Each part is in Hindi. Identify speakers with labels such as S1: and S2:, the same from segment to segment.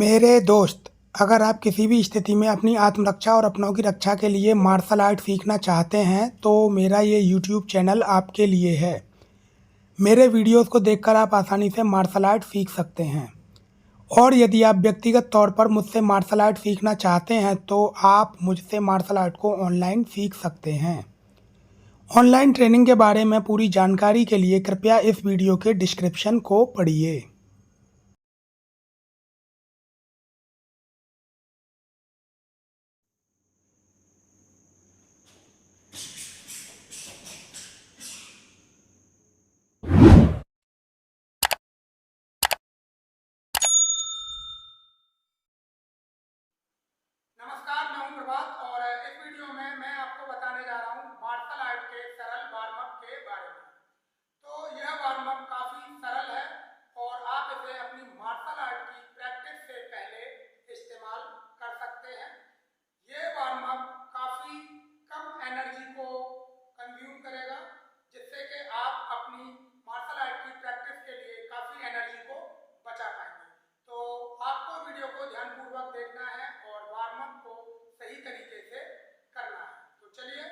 S1: मेरे दोस्त, अगर आप किसी भी स्थिति में अपनी आत्मरक्षा और अपनों की रक्षा के लिए मार्शल आर्ट सीखना चाहते हैं तो मेरा ये यूट्यूब चैनल आपके लिए है। मेरे वीडियोस को देखकर आप आसानी से मार्शल आर्ट सीख सकते हैं। और यदि आप व्यक्तिगत तौर पर मुझसे मार्शल आर्ट सीखना चाहते हैं तो आप मुझसे मार्शल आर्ट को ऑनलाइन सीख सकते हैं। ऑनलाइन ट्रेनिंग के बारे में पूरी जानकारी के लिए कृपया इस वीडियो के डिस्क्रिप्शन को पढ़िए। नमस्कार, मैं हूं प्रभात और इस वीडियो में मैं आपको बताने जा रहा हूं मार्शल आर्ट के सरल वार्म अप के बारे में। तो यह वार्म अप काफी सरल है और आप इसे अपनी मार्शल आर्ट की प्रैक्टिस से पहले इस्तेमाल कर सकते हैं। ये वार्म अप काफी कम एनर्जी को कंज्यूम करेगा, जिससे कि आप अपनी मार्शल आर्ट की प्रैक्टिस के लिए काफी एनर्जी को बचा पाएंगे। तो आपको वीडियो को ध्यानपूर्वक देखना है और वार्म अप को सही तरीके से करना है। तो चलिए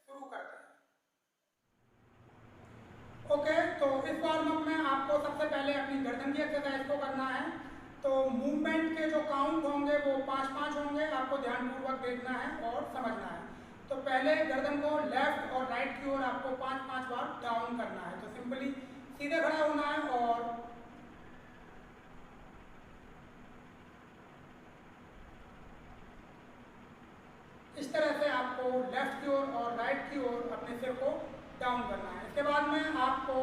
S1: शुरू करते हैं। ओके, तो इस वार्म अप में आपको सबसे पहले अपनी गर्दन की एक्सरसाइज को करना है। तो मूवमेंट के जो काउंट होंगे वो 5-5 होंगे, आपको ध्यानपूर्वक देखना है और समझना है। तो पहले गर्दन को लेफ्ट और राइट की ओर आपको 5-5 बार डाउन करना है। तो सिंपली सीधे खड़ा होना है और इस तरह से आपको लेफ्ट की ओर और राइट की ओर अपने सिर को डाउन करना है। इसके बाद में आपको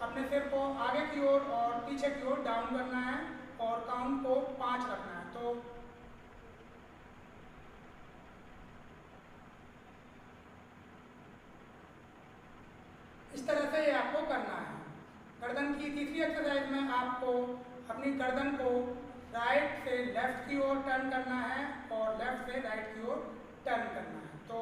S1: अपने सिर को आगे की ओर और पीछे की ओर डाउन करना है और काउंट को 5 रखना है। तो इस तरह से ये आपको करना है। गर्दन की तीसरी एक्सरसाइज में आपको अपनी गर्दन को राइट से लेफ्ट की ओर टर्न करना है और लेफ्ट से राइट की ओर टर्न करना है। तो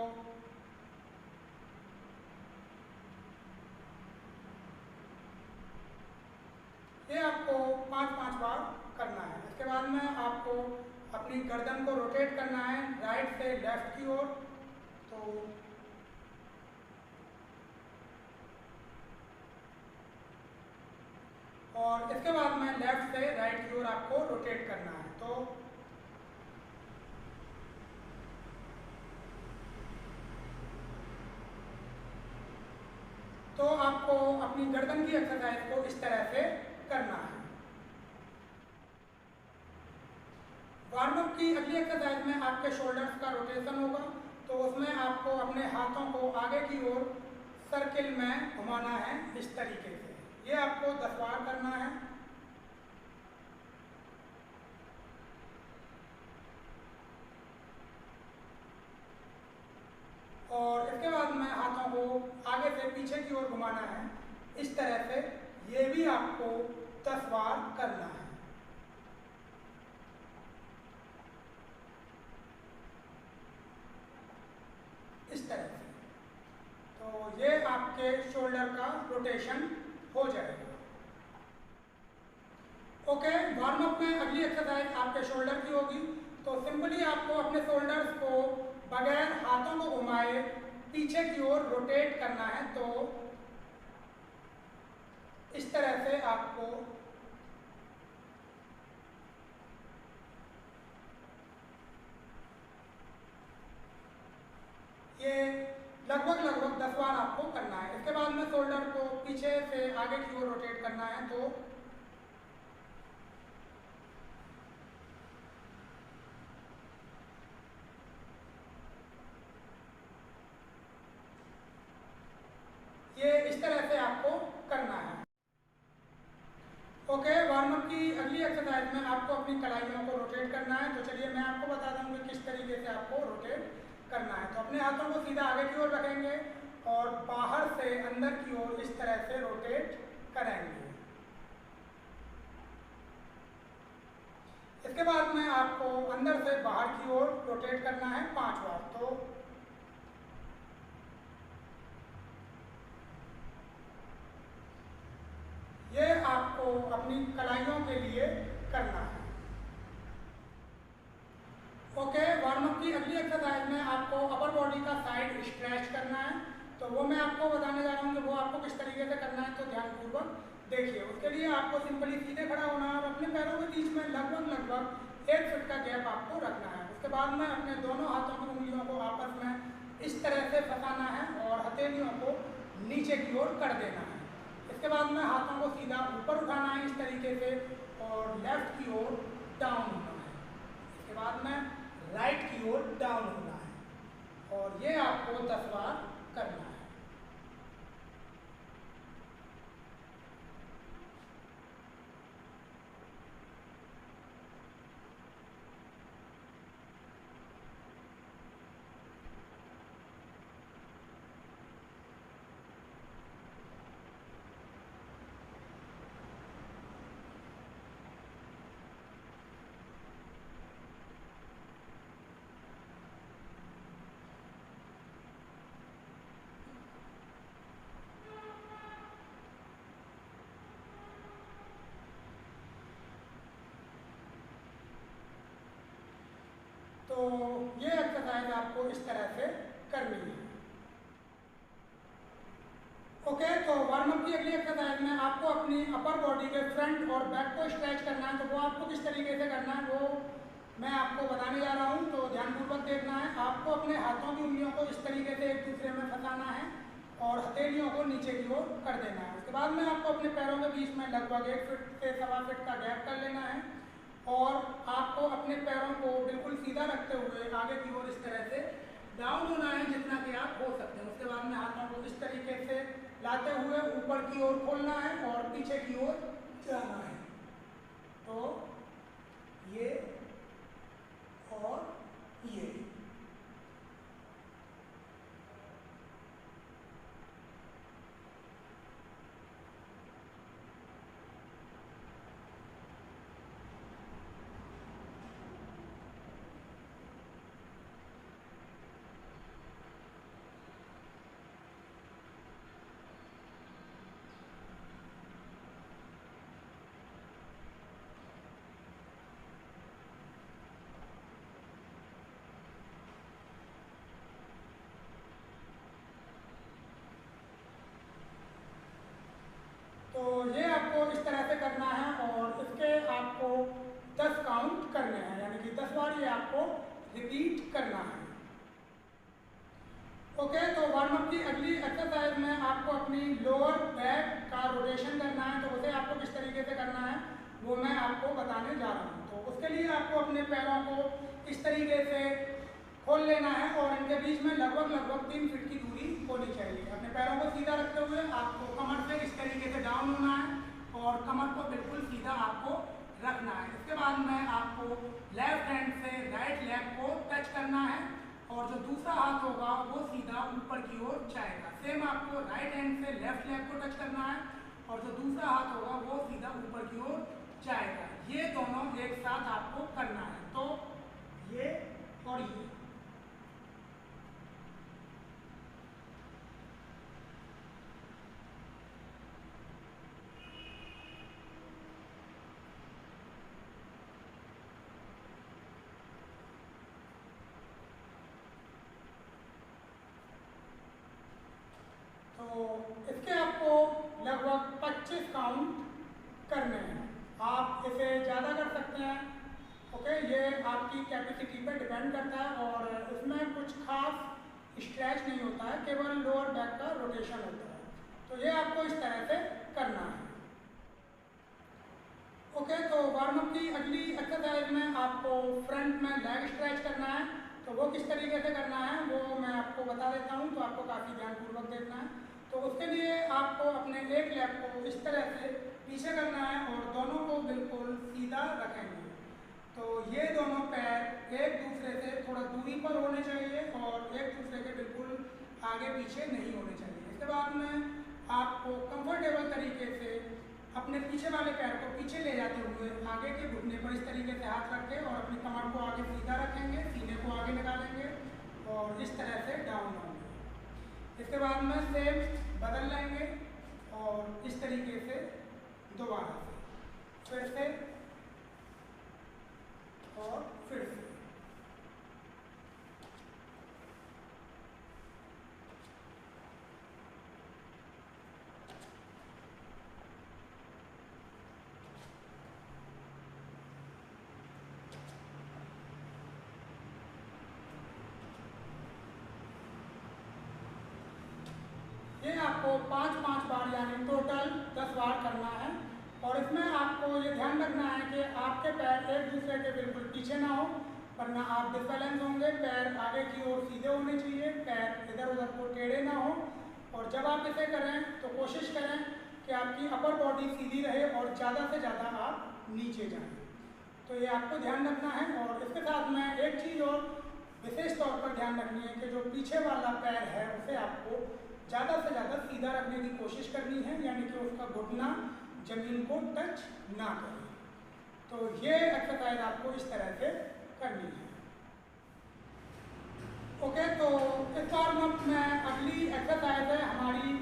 S1: ये आपको 5-5 बार करना है। इसके बाद में आपको अपनी गर्दन को रोटेट करना है राइट से लेफ्ट की ओर। तो और इसके बाद में लेफ्ट से राइट की ओर आपको रोटेट करना है। तो आपको अपनी गर्दन की एक्सरसाइज को इस तरह से करना है। वार्म अप की अगली एक्सरसाइज में आपके शोल्डर्स का रोटेशन होगा। तो उसमें आपको अपने हाथों को आगे की ओर सर्किल में घुमाना है इस तरीके से। ये आपको 10 बार करना है। और इसके बाद में हाथों को आगे से पीछे की ओर घुमाना है इस तरह से। ये भी आपको 10 बार करना है इस तरह से। तो ये आपके शोल्डर का रोटेशन हो जाएगा। ओके, वार्म अप में अगली एक्सरसाइज आपके शोल्डर की होगी। तो सिंपली आपको अपने शोल्डर्स को बगैर हाथों को घुमाए पीछे की ओर रोटेट करना है। तो इस तरह से आपको ये लगभग 10 बार आपको करना है। इसके बाद में शोल्डर को पीछे से आगे की ओर रोटेट करना है। तो ये इस तरह से आपको करना है। ओके, वार्म अप की अगली एक्सरसाइज में आपको अपनी कलाइयों को रोटेट करना है। तो चलिए मैं आपको बता दूं कि किस तरीके से आपको रोटेट करना है। तो अपने हाथों को सीधा आगे की ओर रखेंगे और बाहर से अंदर की ओर इस तरह से रोटेट करेंगे। इसके बाद में आपको अंदर से बाहर की ओर रोटेट करना है 5 बार। तो ये आपको अपनी कलाइयों के लिए करना है। वो मैं आपको बताने जा रहा हूँ कि वो आपको किस तरीके से करना है, तो ध्यानपूर्वक देखिए। उसके लिए आपको सिंपली सीधे खड़ा होना है और अपने पैरों के बीच में लगभग 1 फीट का गैप आपको रखना है। उसके बाद में अपने दोनों हाथों की उंगलियों को आपस में इस तरह से फंसाना है और हथेलियों को नीचे की ओर कर देना है। इसके बाद में हाथों को सीधा ऊपर उठाना है इस तरीके से और लेफ्ट की ओर डाउन होना है। इसके बाद में राइट की ओर डाउन होना है और ये आपको 10 बार करना है। तो ये एक्सरसाइज आपको इस तरह से करनी है। ओके, तो वार्म अप की अगली एक्सरसाइज में आपको अपनी अपर बॉडी के फ्रंट और बैक को स्ट्रेच करना है। तो वो आपको किस तरीके से करना है वो मैं आपको बताने जा रहा हूँ, तो ध्यानपूर्वक देखना है। आपको अपने हाथों की उंगलियों को इस तरीके से एक दूसरे में फंसाना है और हथेलियों को नीचे की ओर कर देना है। उसके बाद में आपको अपने पैरों के बीच में लगभग 1 फीट से 1.25 फीट का गैप कर लेना है और आपको अपने पैरों को बिल्कुल सीधा रखते हुए आगे की ओर इस तरह से डाउन होना है जितना कि आप हो सकते हैं। उसके बाद में हाथों को इस तरीके से लाते हुए ऊपर की ओर खोलना है और पीछे की ओर जाना है। तो ये और ये। तो ये आपको इस तरह से करना है और इसके आपको 10 काउंट करने हैं, यानी कि 10 बार ये आपको रिपीट करना है। ओके, तो वार्म अप की अगली एक्सरसाइज में आपको अपनी लोअर बैक का रोटेशन करना है। तो उसे आपको किस तरीके से करना है वो मैं आपको बताने जा रहा हूँ। तो उसके लिए आपको अपने पैरों को इस तरीके से खोल लेना है और इनके बीच में लगभग 3 फीट की दूरी होनी चाहिए। अपने पैरों को सीधा रखते हुए आपको कमर से इस तरीके से डाउन होना है और कमर को बिल्कुल सीधा आपको रखना है। इसके बाद में आपको लेफ्ट हैंड से राइट लेग को टच करना है और जो दूसरा हाथ होगा वो सीधा ऊपर की ओर जाएगा। सेम आपको राइट हैंड से लेफ्ट लेग को टच करना है और जो दूसरा हाथ होगा वो सीधा ऊपर की ओर जाएगा। ये दोनों एक साथ आपको करना है। तो ये और ये। तो इसके आपको लगभग 25 काउंट करने हैं। आप इसे ज़्यादा कर सकते हैं। ओके, ये आपकी कैपेसिटी पे डिपेंड करता है और इसमें कुछ खास स्ट्रेच नहीं होता है, केवल लोअर बैक का रोटेशन होता है। तो ये आपको इस तरह से करना है। ओके, तो वार्म अप की अगली एक्सरसाइज में आपको फ्रंट में लेग स्ट्रेच करना है। तो वो किस तरीके से करना है वो मैं आपको बता देता हूँ, तो आपको काफ़ी ध्यानपूर्वक देखना है। तो उसके लिए आपको अपने एक लेग को इस तरह से पीछे करना है और दोनों को बिल्कुल सीधा रखेंगे। तो ये दोनों पैर एक दूसरे से थोड़ा दूरी पर होने चाहिए और एक दूसरे के बिल्कुल आगे पीछे नहीं होने चाहिए। इसके बाद में आपको कंफर्टेबल तरीके से अपने पीछे वाले पैर को पीछे ले जाते हुए आगे के घुटने पर इस तरीके से हाथ रख के और अपनी कमर को आगे सीधा रखेंगे, सीने को आगे निकालेंगे और इस तरह से डाउन होंगे। इसके बाद में सेम बदल लेंगे और इस तरीके से दोबारा से फिर से और फिर से। आपको 5-5 बार यानी टोटल 10 बार करना है। और इसमें आपको ये ध्यान रखना है कि आपके पैर एक दूसरे के बिल्कुल पीछे ना हो, वरना आप डिसबैलेंस होंगे। पैर आगे की ओर सीधे होने चाहिए, पैर इधर उधर को टेढ़े ना हो। और जब आप इसे करें तो कोशिश करें कि आपकी अपर बॉडी सीधी रहे और ज़्यादा से ज़्यादा आप नीचे जाएं। तो ये आपको ध्यान रखना है। और इसके साथ में एक चीज़ और विशेष तौर पर ध्यान रखनी है कि जो पीछे वाला पैर है उसे आपको ज़्यादा से ज़्यादा सीधा रखने की कोशिश करनी है, यानी कि उसका घुटना जमीन को टच ना करे। तो ये एक्सरसाइज आपको इस तरह से करनी है। ओके, तो इस वार्म में अगली एक्सरसाइज है हमारी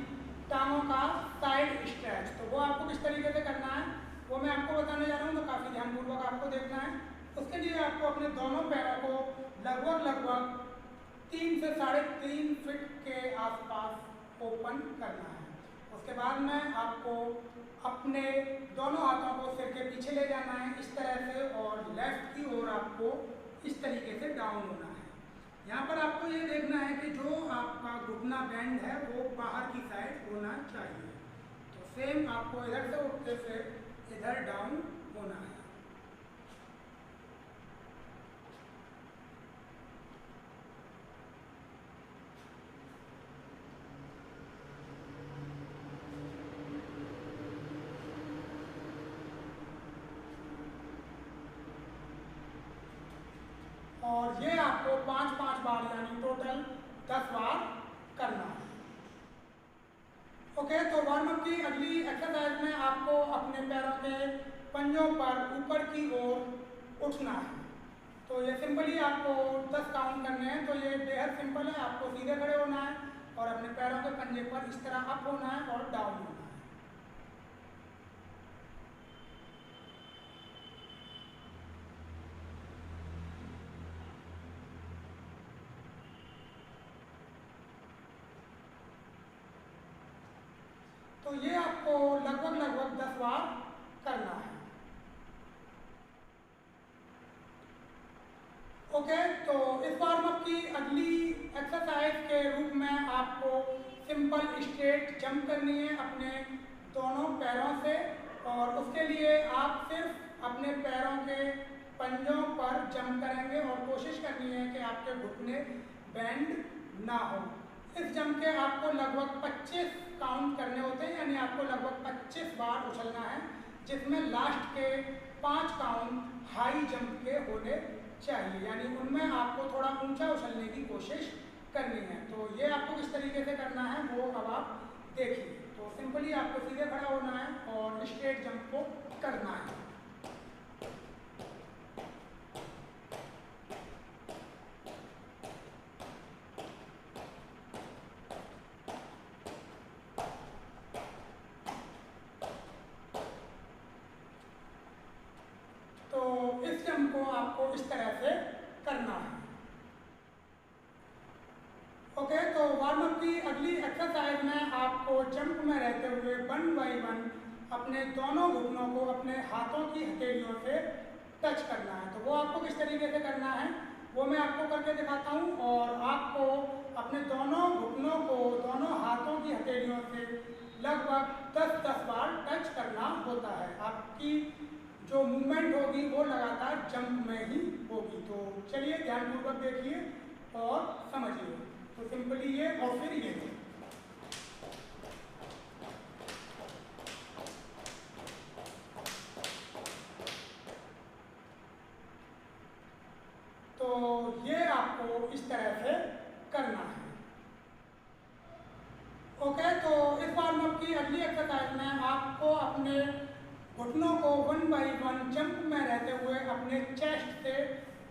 S1: टांगों का साइड स्ट्रेच। तो वो आपको किस तरीके से करना है वो मैं आपको बताने जा रहा हूँ, तो काफ़ी ध्यानपूर्वक आपको देखना है। उसके लिए आपको अपने दोनों पैरों को लगभग 3 से 3.5 फीट के आसपास ओपन करना है। उसके बाद में आपको अपने दोनों हाथों को सिर के पीछे ले जाना है इस तरह से, और लेफ्ट की ओर आपको इस तरीके से डाउन होना है। यहाँ पर आपको ये देखना है कि जो आपका घुटना बैंड है वो बाहर की साइड होना चाहिए। तो सेम आपको इधर से उठते से इधर डाउन होना है। और ये आपको 5-5 बार यानी टोटल 10 बार करना है। ओके, तो वार्म अप की अगली एक्सरसाइज में आपको अपने पैरों के पंजों पर ऊपर की ओर उठना है। तो ये सिंपली आपको 10 काउंट करने हैं। तो ये बेहद सिंपल है, आपको सीधे खड़े होना है और अपने पैरों के पंजे पर इस तरह अप होना है और डाउन होना है। तो ये आपको लगभग 10 बार करना है। ओके, तो इस वार्म अप की अगली एक्सरसाइज के रूप में आपको सिंपल स्ट्रेट जंप करनी है अपने दोनों पैरों से। और उसके लिए आप सिर्फ अपने पैरों के पंजों पर जंप करेंगे और कोशिश करनी है कि आपके घुटने बेंड ना हो। इस जंप के आपको लगभग 25 काउंट करने होते हैं, यानी आपको लगभग 25 बार उछलना है, जिसमें लास्ट के 5 काउंट हाई जंप के होने चाहिए, यानी उनमें आपको थोड़ा ऊंचा उछलने की कोशिश करनी है। तो ये आपको किस तरीके से करना है वो अब आप देखिए। तो सिंपली आपको सीधे खड़ा होना है और स्ट्रेट जंप को करना है। तो इस जंप को आपको इस तरह से करना है। ओके, तो वार्म अप की अगली एक्सरसाइज में आपको जंप में रहते हुए 1 बाय 1 अपने दोनों घुटनों को अपने हाथों की हथेलियों से टच करना है। तो वो आपको किस तरीके से करना है वो मैं आपको करके दिखाता हूँ। और आपको अपने दोनों घुटनों को दोनों हाथों की हथेलियों से लगभग 10-10 बार टच करना होता है। आपकी जो मूवमेंट होगी वो लगातार जंप में ही होगी। तो चलिए ध्यानपूर्वक देखिए और समझिए। तो सिंपली ये और फिर ये। तो ये आपको इस तरह से करना है। ओके, तो इस वार्म अप की अगली एक्सरसाइज में आपको अपने घुटनों को 1 बाय 1 जंप में रहते हुए अपने चेस्ट से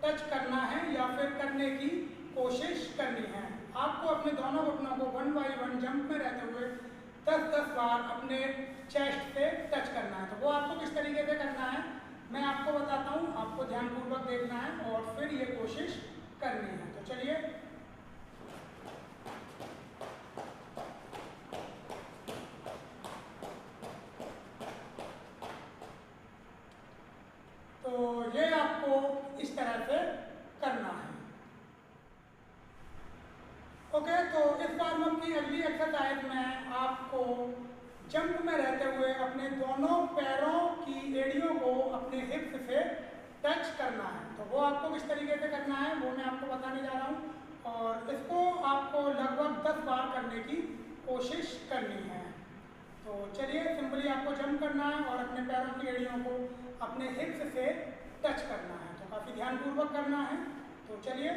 S1: टच करना है या फिर करने की कोशिश करनी है। आपको अपने दोनों घुटनों को 1 बाय 1 जंप में रहते हुए 10-10 बार अपने चेस्ट से टच करना है। तो वो आपको किस तरीके से करना है मैं आपको बताता हूँ, आपको ध्यानपूर्वक देखना है और फिर ये कोशिश करनी है। तो चलिए। तो ये आपको इस तरह से करना है। ओके, तो इस वार्म अप की अगली एक्सरसाइज में आप आपको जंप में रहते हुए अपने दोनों पैरों की एड़ियों को अपने हिप्स से टच करना है। तो वो आपको किस तरीके से करना है वो मैं आपको बताने जा रहा हूँ और इसको आपको लगभग 10 बार करने की कोशिश करनी है। तो चलिए, सिंपली आपको जंप करना है और अपने पैरों की एड़ियों को अपने हिप्स से टच करना है। तो काफ़ी ध्यानपूर्वक करना है। तो चलिए,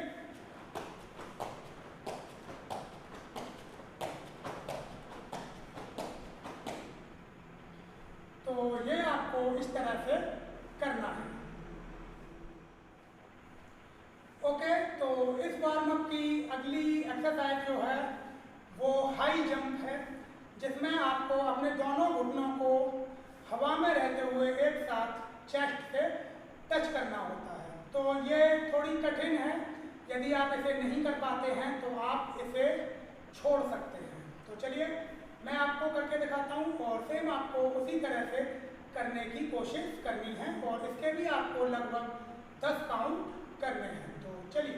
S1: तो ये आपको इस तरह से करना है। ओके, तो इस वार्म अप की अगली एक्सरसाइज जो है वो हाई जंप है, जिसमें आपको अपने दोनों घुटनों को हवा में रहते हुए एक साथ चेस्ट से टच करना होता है। तो ये थोड़ी कठिन है, यदि आप इसे नहीं कर पाते हैं तो आप इसे छोड़ सकते हैं। तो चलिए, मैं आपको करके दिखाता हूँ और सेम आपको उसी तरह से करने की कोशिश करनी है और इसके भी आपको लगभग 10 काउंट करने हैं। तो चलिए,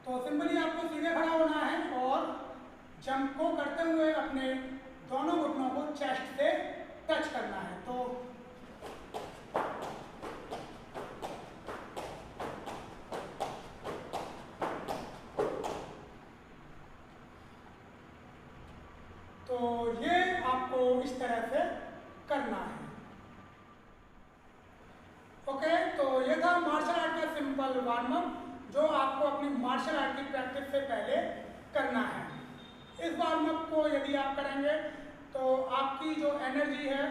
S1: तो सिंपली आपको सीधे खड़ा होना है और जंप को करते हुए अपने दोनों घुटनों को चेस्ट से टच करना है। तो ये आपको इस तरह से करना है। ओके, तो ये था मार्शल आर्ट का सिंपल वार्म अप जो आपको अपनी मार्शल आर्ट की प्रैक्टिस से पहले करना है। इस वार्म अप को यदि आप करेंगे तो आपकी जो एनर्जी है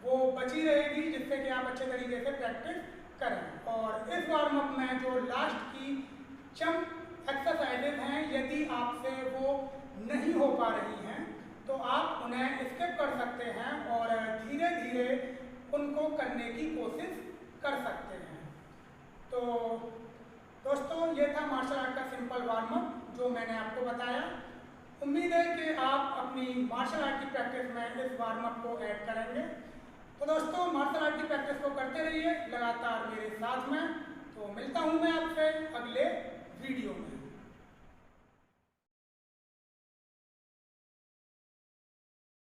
S1: वो बची रहेगी, जिससे कि आप अच्छे तरीके से प्रैक्टिस करें। और इस वार्म अप में जो लास्ट की जंप एक्सरसाइजेज हैं, यदि आपसे वो नहीं हो पा रही हैं तो आप उन्हें स्किप कर सकते हैं और धीरे धीरे उनको करने की कोशिश कर सकते हैं। तो दोस्तों, ये था मार्शल आर्ट का सिंपल वार्म अप जो मैंने आपको बताया। उम्मीद है कि आप अपनी मार्शल आर्ट की प्रैक्टिस में इस वार्म अप को ऐड करेंगे। तो दोस्तों, मार्शल आर्ट की प्रैक्टिस को करते रहिए लगातार मेरे साथ में। तो मिलता हूँ मैं आपसे अगले वीडियो में।